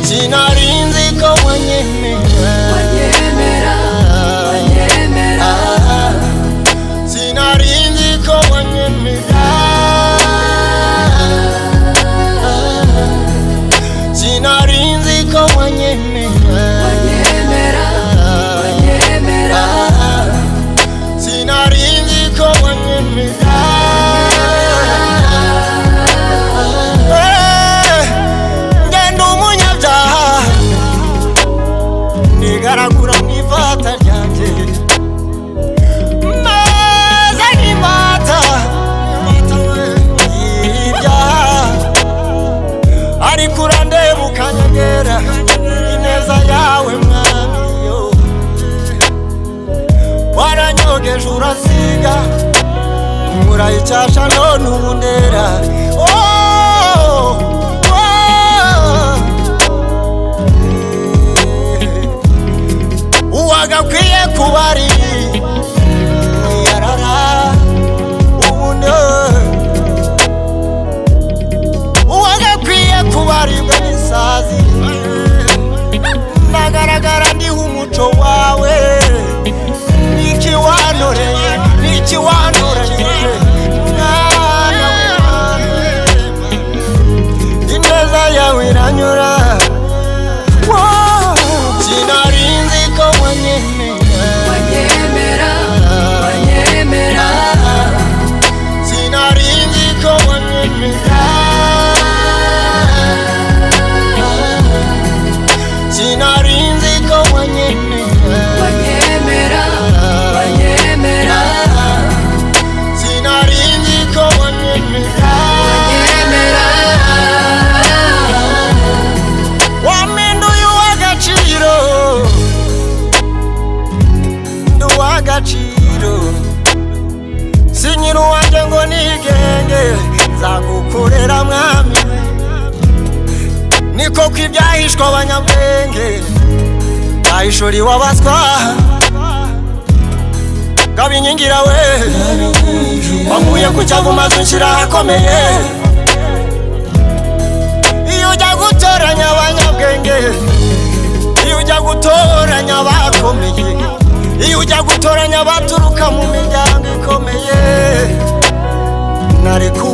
Sinarinzi ko wanyemera, Sinarinzi ko wanyemera, Sinarinzi ko wanyemera, Sinarinzi ko wanyemera. Garagura mwivata ryanjye maze nk'imata y'ibyaha, ariko urandeba ukanyegera ineza yawe mwami yo. Waranyogeje urasiga urayicyasha none ubundera. Uwagakwiye kubari yarara ubundi, uwagakwiye kubaribwa n'isazi. Ndagaragara ndiho umuco wawe, niki wantoreye, niki wantoreye mwana w'Imana, ineza yawe iranyura. Sinarinzi ko wanyemera, Sinarinzi ko wanyemera, Sinarinzi ko wanyemera, Sinarinzi ko wanyemera. Waminduye uw'agaciro, nduw'agaciro, sinyira uwanjye ngo nigenge, nzagukorera mwami. Niko kw'ibyahishwe abanyabwenge bahishuriwe abaswa, ngabinkingira we wamuye ku cyavu maze unshyira ahakomeye. Iyo ujya gutoranya abanyabwenge, iyo ujya gutoranya abakomeye, iyo ujya gutoranya abaturuka mu miryango ikomeye, narekuwe